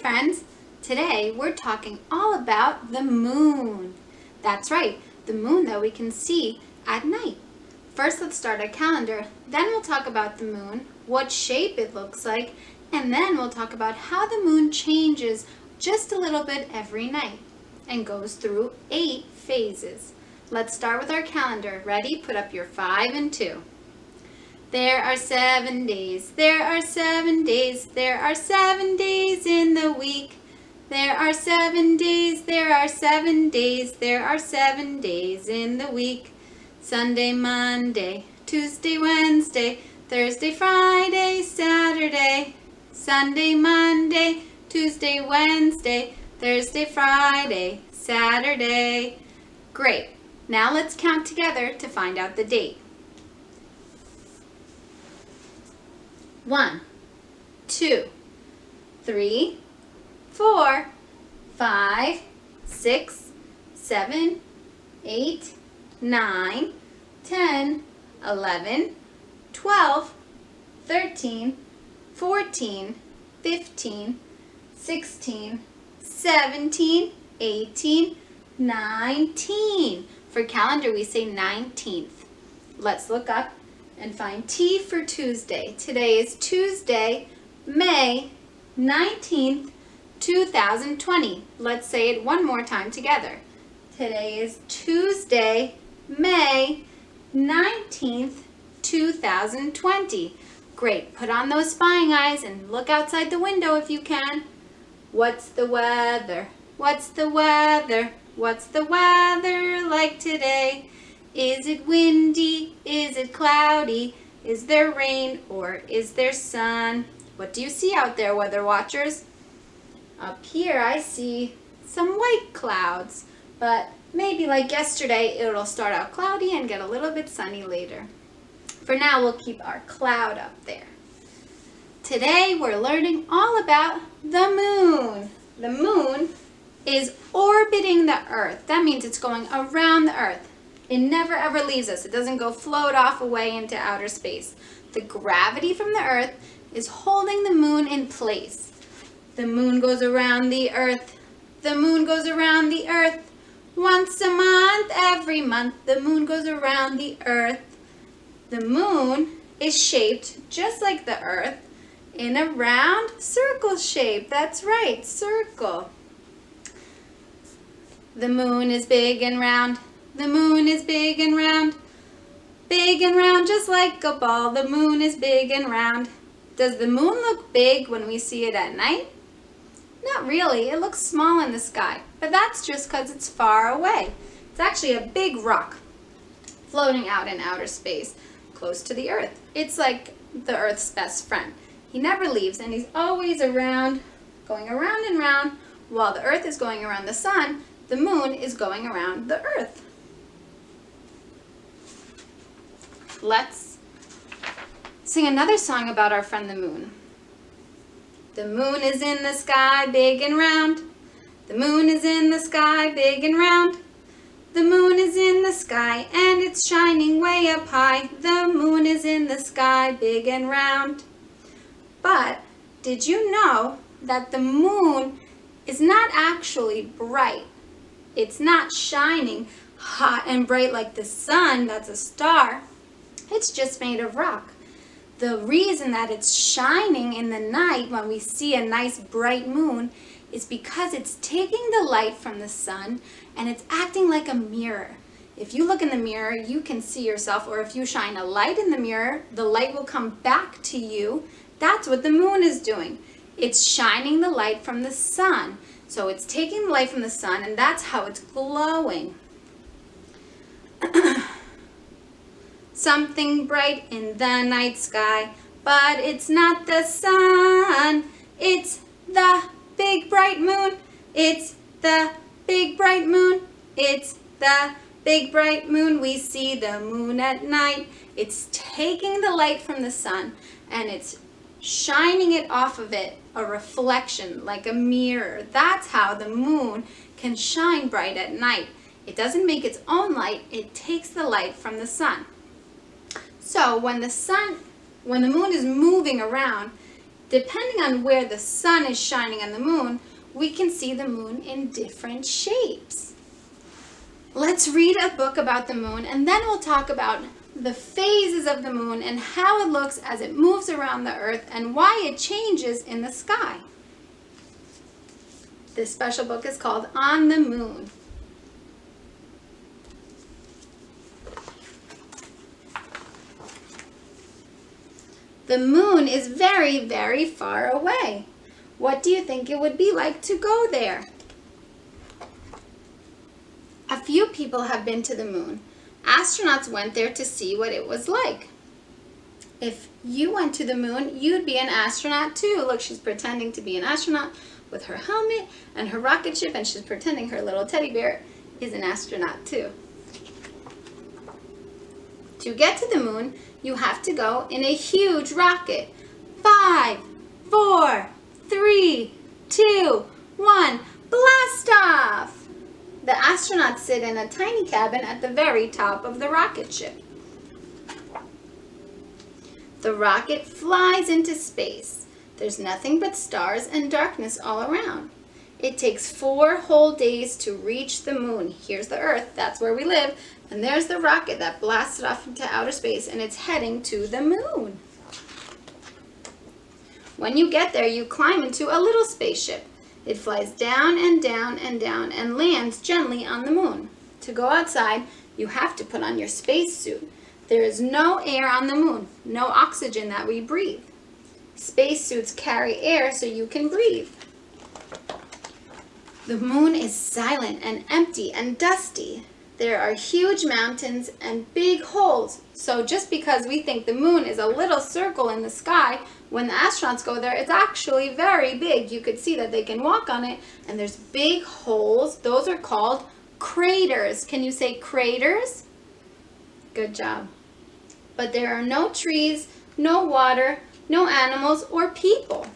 friends! Today we're talking all about the moon. That's right, the moon that we can see at night. First, let's start our calendar. Then we'll talk about the moon, what shape it looks like, and then we'll talk about how the moon changes just a little bit every night and goes through 8 phases. Let's start with our calendar. Ready? Put up your 5 and 2. There are 7 days, there are 7 days, there are 7 days in the week. There are 7 days, there are 7 days, there are 7 days in the week. Sunday, Monday, Tuesday, Wednesday, Thursday, Friday, Saturday. Sunday, Monday, Tuesday, Wednesday, Thursday, Friday, Saturday. Great. Now let's count together to find out the date. 1, 2, 3, 4, 5, 6, 7, 8, 9, 10, 11, 12, 13, 14, 15, 16, 17, 18, 19. For calendar, we say 19th. Let's look up and find T for Tuesday. Today is Tuesday, May 19th, 2020. Let's say it one more time together. Today is Tuesday, May 19th, 2020. Great. Put on those spying eyes and look outside the window if you can. What's the weather? What's the weather? What's the weather like today? Is it windy? Is it cloudy? Is there rain or is there sun? What do you see out there, weather watchers? Up here I see some white clouds, but maybe like yesterday it'll start out cloudy and get a little bit sunny later. For now, we'll keep our cloud up there. Today we're learning all about the moon. The moon is orbiting the earth. That means it's going around the earth. It never ever leaves us. It doesn't go float off away into outer space. The gravity from the earth is holding the moon in place. The moon goes around the earth. The moon goes around the earth. Once a month, every month, the moon goes around the earth. The moon is shaped just like the earth in a round circle shape. That's right, circle. The moon is big and round. The moon is big and round. Big and round just like a ball. The moon is big and round. Does the moon look big when we see it at night? Not really. It looks small in the sky, but that's just because it's far away. It's actually a big rock floating out in outer space, close to the earth. It's like the earth's best friend. He never leaves and he's always around, going around and round. While the earth is going around the sun, the moon is going around the earth. Let's sing another song about our friend the moon. The moon is in the sky, big and round. The moon is in the sky, big and round. The moon is in the sky and it's shining way up high. The moon is in the sky, big and round. But did you know that the moon is not actually bright? It's not shining hot and bright like the sun, that's a star. It's just made of rock. The reason that it's shining in the night when we see a nice bright moon is because it's taking the light from the sun and it's acting like a mirror. If you look in the mirror, you can see yourself, or if you shine a light in the mirror, the light will come back to you. That's what the moon is doing. It's shining the light from the sun. So it's taking the light from the sun and that's how it's glowing. Something bright in the night sky, but it's not the sun. It's the big bright moon. It's the big bright moon. It's the big bright moon. We see the moon at night. It's taking the light from the sun and it's shining it off of it, a reflection like a mirror. That's how the moon can shine bright at night. It doesn't make its own light, it takes the light from the sun. So when the moon is moving around, Depending on where the sun is shining on the moon, we can see the moon in different shapes. Let's read a book about the moon, and then we'll talk about the phases of the moon and how it looks as it moves around the earth and why it changes in the sky. This special book is called On the Moon. The moon is very, very far away. What do you think it would be like to go there? A few people have been to the moon. Astronauts went there to see what it was like. If you went to the moon, you'd be an astronaut too. Look, she's pretending to be an astronaut with her helmet and her rocket ship, and she's pretending her little teddy bear is an astronaut too. To get to the moon, you have to go in a huge rocket. 5, 4, 3, 2, 1, blast off! The astronauts sit in a tiny cabin at the very top of the rocket ship. The rocket flies into space. There's nothing but stars and darkness all around. It takes 4 whole days to reach the moon. Here's the Earth, that's where we live, and there's the rocket that blasted off into outer space, and it's heading to the moon. When you get there, you climb into a little spaceship. It flies down and down and down and lands gently on the moon. To go outside, you have to put on your spacesuit. There is no air on the moon, no oxygen that we breathe. Spacesuits carry air so you can breathe. The moon is silent and empty and dusty. There are huge mountains and big holes. So just because we think the moon is a little circle in the sky, when the astronauts go there, it's actually very big. You could see that they can walk on it, and there's big holes. Those are called craters. Can you say craters? Good job. But there are no trees, no water, no animals or people.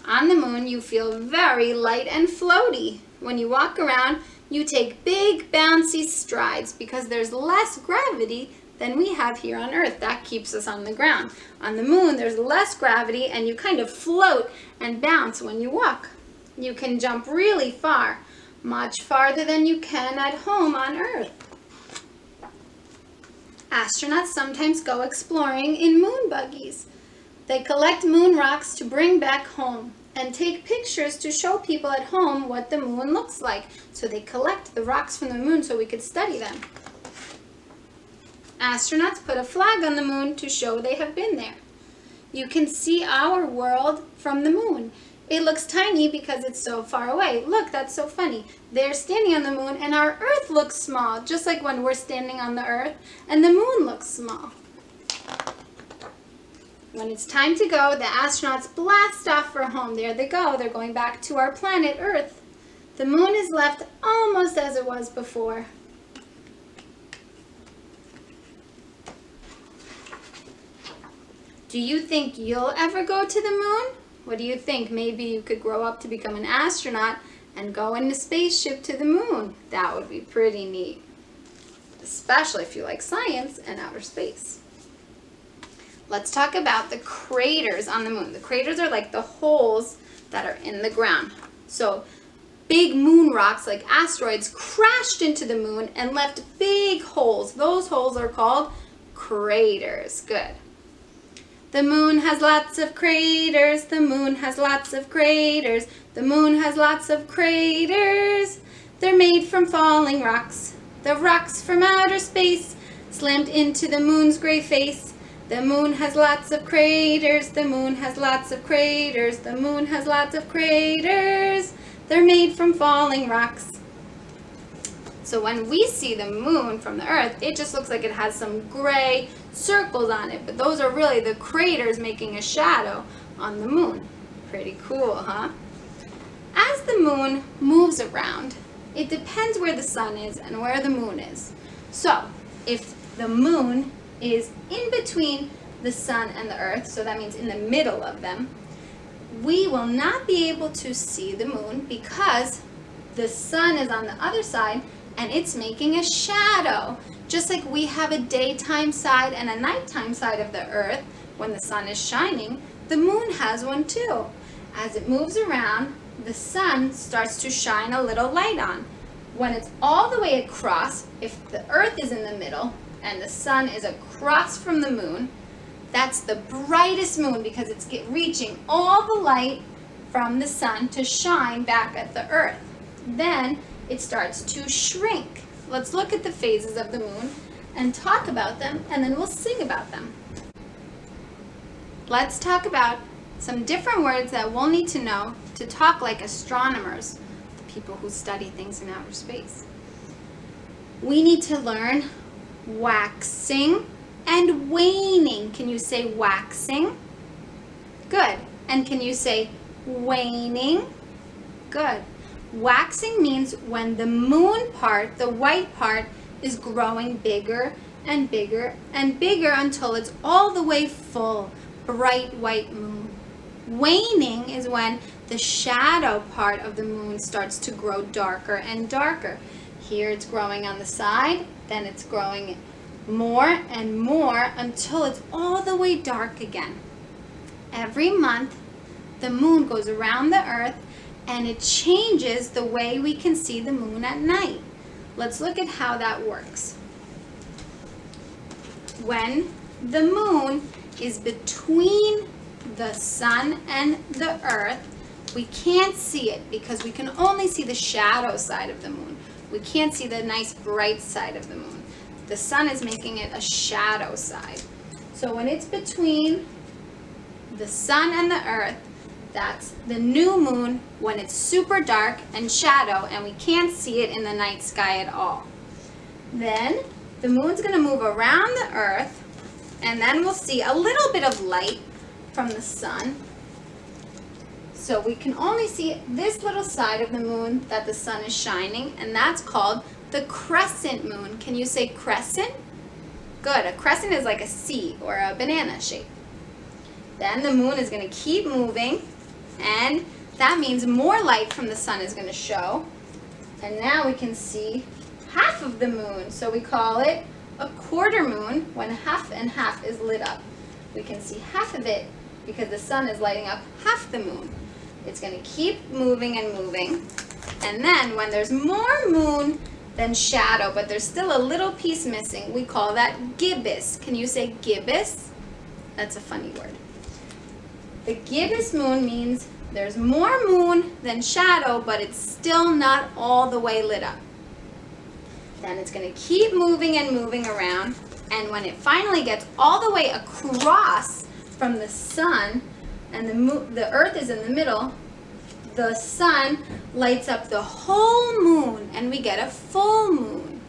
On the moon, you feel very light and floaty. When you walk around, you take big bouncy strides because there's less gravity than we have here on Earth. That keeps us on the ground. On the moon, there's less gravity and you kind of float and bounce when you walk. You can jump really far, much farther than you can at home on Earth. Astronauts sometimes go exploring in moon buggies. They collect moon rocks to bring back home and take pictures to show people at home what the moon looks like. So they collect the rocks from the moon so we could study them. Astronauts put a flag on the moon to show they have been there. You can see our world from the moon. It looks tiny because it's so far away. Look, that's so funny. They're standing on the moon and our Earth looks small, just like when we're standing on the Earth and the moon looks small. When it's time to go, the astronauts blast off for home. There they go. They're going back to our planet Earth. The moon is left almost as it was before. Do you think you'll ever go to the moon? What do you think? Maybe you could grow up to become an astronaut and go in a spaceship to the moon. That would be pretty neat, especially if you like science and outer space. Let's talk about the craters on the moon. The craters are like the holes that are in the ground. So big moon rocks like asteroids crashed into the moon and left big holes. Those holes are called craters. Good. The moon has lots of craters. The moon has lots of craters. The moon has lots of craters. They're made from falling rocks. The rocks from outer space slammed into the moon's gray face. The moon has lots of craters. The moon has lots of craters. The moon has lots of craters. They're made from falling rocks. So when we see the moon from the Earth, it just looks like it has some gray circles on it, but those are really the craters making a shadow on the moon. Pretty cool, huh? As the moon moves around, it depends where the sun is and where the moon is. So if the moon is in between the sun and the Earth, so that means in the middle of them, we will not be able to see the moon because the sun is on the other side and it's making a shadow. Just like we have a daytime side and a nighttime side of the Earth when the sun is shining, the moon has one too. As it moves around, the sun starts to shine a little light on. When it's all the way across, if the earth is in the middle and the sun is across from the moon, that's the brightest moon because it's reaching all the light from the sun to shine back at the earth. Then it starts to shrink. Let's look at the phases of the moon and talk about them, and then we'll sing about them. Let's talk about some different words that we'll need to know to talk like astronomers, the people who study things in outer space. We need to learn waxing and waning. Can you say waxing? Good. And can you say waning? Good. Waxing means when the moon part, the white part, is growing bigger and bigger and bigger until it's all the way full, bright white moon. Waning is when the shadow part of the moon starts to grow darker and darker. Here it's growing on the side, then it's growing more and more until it's all the way dark again. Every month, the moon goes around the earth and it changes the way we can see the moon at night. Let's look at how that works. When the moon is between the sun and the earth, we can't see it because we can only see the shadow side of the moon. We can't see the nice bright side of the moon. The sun is making it a shadow side. So when it's between the sun and the earth, that's the new moon when it's super dark and shadow and we can't see it in the night sky at all. Then the moon's going to move around the earth and then we'll see a little bit of light from the sun. So we can only see this little side of the moon that the sun is shining, and that's called the crescent moon. Can you say crescent? Good. A crescent is like a C or a banana shape. Then the moon is going to keep moving, and that means more light from the sun is going to show. And now we can see half of the moon. So we call it a quarter moon when half and half is lit up. We can see half of it because the sun is lighting up half the moon. It's going to keep moving and moving. And then when there's more moon than shadow, but there's still a little piece missing, we call that gibbous. Can you say gibbous? That's a funny word. The gibbous moon means there's more moon than shadow, but it's still not all the way lit up. Then it's going to keep moving and moving around. And when it finally gets all the way across from the sun, and the earth is in the middle, the sun lights up the whole moon and we get a full moon.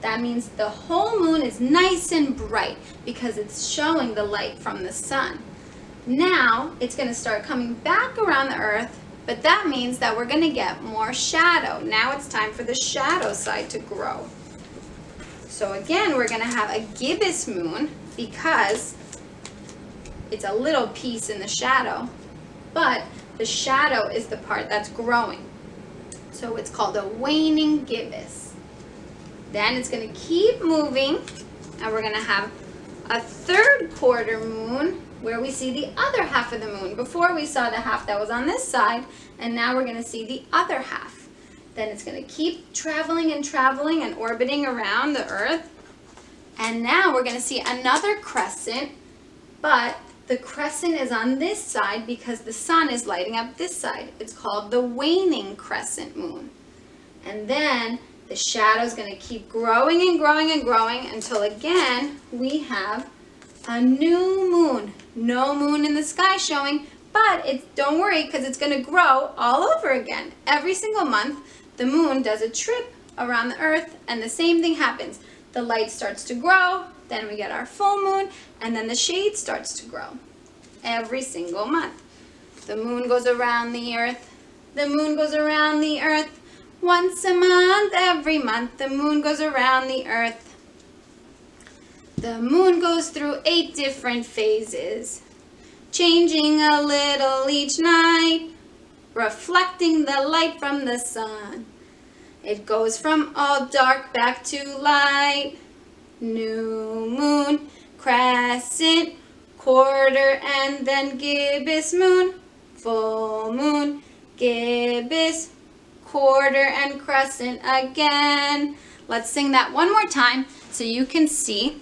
That means the whole moon is nice and bright because it's showing the light from the sun. Now it's going to start coming back around the earth, but that means that we're going to get more shadow. Now it's time for the shadow side to grow. So again, we're going to have a gibbous moon because it's a little piece in the shadow, but the shadow is the part that's growing. So it's called a waning gibbous. Then it's going to keep moving, and we're going to have a third quarter moon where we see the other half of the moon. Before we saw the half that was on this side, and now we're going to see the other half. Then it's going to keep traveling and orbiting around the earth. And now we're going to see another crescent, but the crescent is on this side because the sun is lighting up this side. It's called the waning crescent moon. And then the shadow is going to keep growing and growing and growing until again we have a new moon. No moon in the sky showing, but don't worry because it's going to grow all over again. Every single month the moon does a trip around the earth and the same thing happens. The light starts to grow, then we get our full moon, and then the shade starts to grow every single month. The moon goes around the earth. The moon goes around the earth once a month. Every month the moon goes around the earth. The moon goes through 8 different phases, changing a little each night, reflecting the light from the sun. It goes from all dark back to light. New moon, crescent, quarter, and then gibbous moon, full moon, gibbous, quarter, and crescent again. Let's sing that one more time so you can see.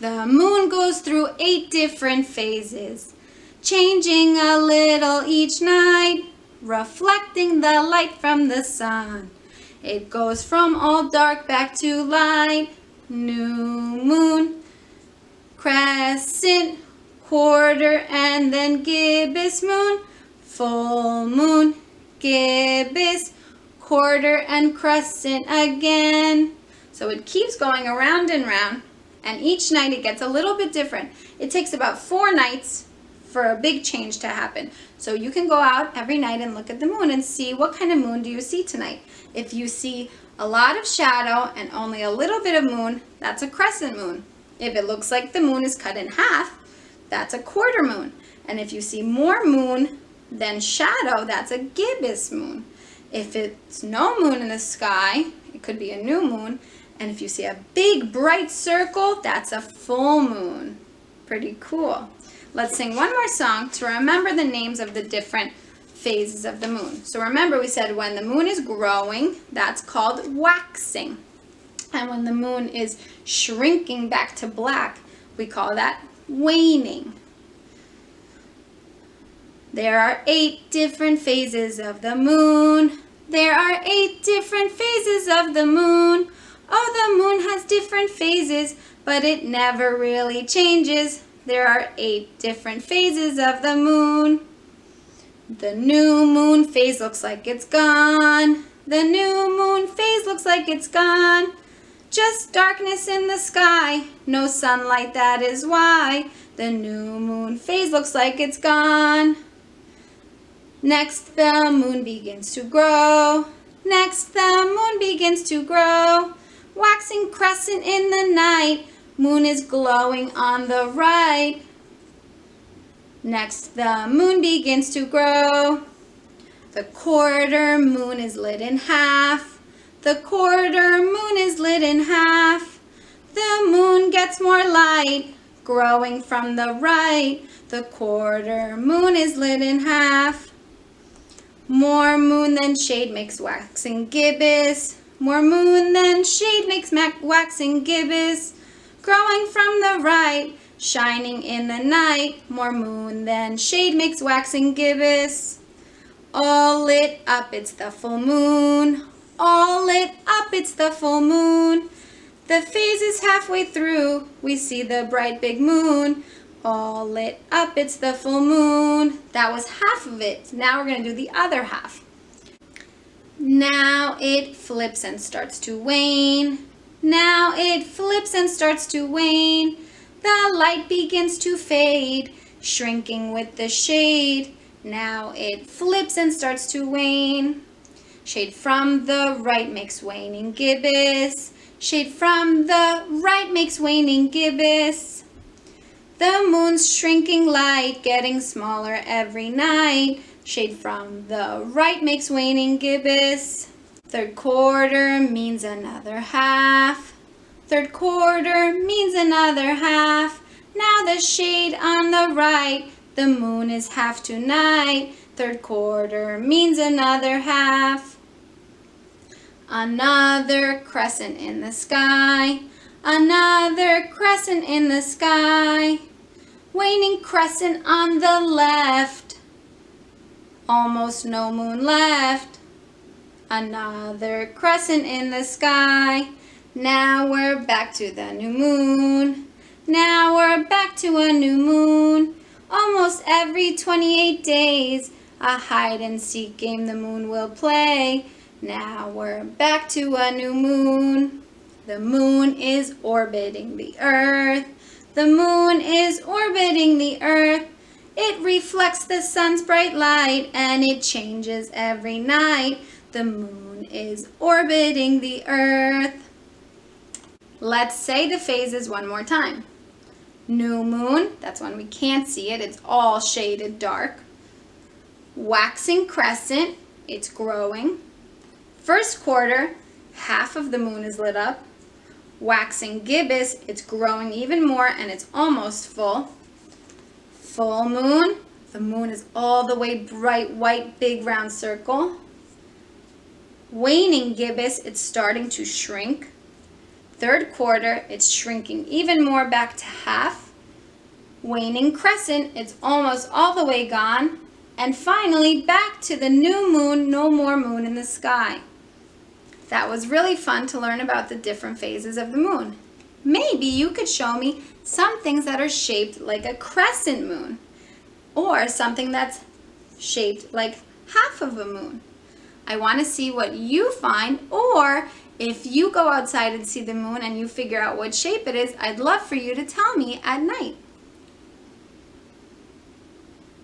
The moon goes through 8 different phases, changing a little each night, reflecting the light from the sun. It goes from all dark back to light. New moon, crescent, quarter, and then gibbous moon, full moon, gibbous, quarter, and crescent again. So it keeps going around and round, and each night it gets a little bit different. It takes about 4 nights for a big change to happen. So you can go out every night and look at the moon and see what kind of moon do you see tonight. If you see a lot of shadow and only a little bit of moon, that's a crescent moon. If it looks like the moon is cut in half, that's a quarter moon. And if you see more moon than shadow, that's a gibbous moon. If it's no moon in the sky, it could be a new moon. And if you see a big bright circle, that's a full moon. Pretty cool. Let's sing one more song to remember the names of the different phases of the moon. So remember, we said when the moon is growing, that's called waxing. And when the moon is shrinking back to black, we call that waning. There are 8 different phases of the moon. There are 8 different phases of the moon. Oh, the moon has different phases, but it never really changes. There are 8 different phases of the moon. The new moon phase looks like it's gone. The new moon phase looks like it's gone. Just darkness in the sky, no sunlight, that is why. The new moon phase looks like it's gone. Next, the moon begins to grow. Next, the moon begins to grow. Waxing crescent in the night, moon is glowing on the right. Next, the moon begins to grow. The quarter moon is lit in half. The quarter moon is lit in half. The moon gets more light, growing from the right. The quarter moon is lit in half. More moon than shade makes waxing gibbous. More moon than shade makes waxing gibbous. Growing from the right, shining in the night. More moon than shade makes waxing gibbous. All lit up, it's the full moon. All lit up, it's the full moon. The phase is halfway through, we see the bright big moon. All lit up, it's the full moon. That was half of it. Now we're going to do the other half. Now it flips and starts to wane. Now it flips and starts to wane. The light begins to fade, shrinking with the shade. Now it flips and starts to wane. Shade from the right makes waning gibbous. Shade from the right makes waning gibbous. The moon's shrinking light, getting smaller every night. Shade from the right makes waning gibbous. Third quarter means another half. Third quarter means another half. Now the shade on the right, the moon is half tonight. Third quarter means another half. Another crescent in the sky. Another crescent in the sky. Waning crescent on the left. Almost no moon left. Another crescent in the sky. Now we're back to the new moon. Now we're back to a new moon. Almost every 28 days, a hide and seek game the moon will play. Now we're back to a new moon. The moon is orbiting the earth. The moon is orbiting the earth. It reflects the sun's bright light and it changes every night. The moon is orbiting the earth. Let's say the phases one more time. New moon, that's when we can't see it. It's all shaded dark. Waxing crescent, it's growing. First quarter, half of the moon is lit up. Waxing gibbous, it's growing even more and it's almost full. Full moon, the moon is all the way bright white, big round circle. Waning gibbous, it's starting to shrink. Third quarter, it's shrinking even more back to half. Waning crescent, it's almost all the way gone. And finally, back to the new moon, no more moon in the sky. That was really fun to learn about the different phases of the moon. Maybe you could show me some things that are shaped like a crescent moon, or something that's shaped like half of a moon. I want to see what you find, or if you go outside and see the moon and you figure out what shape it is, I'd love for you to tell me at night.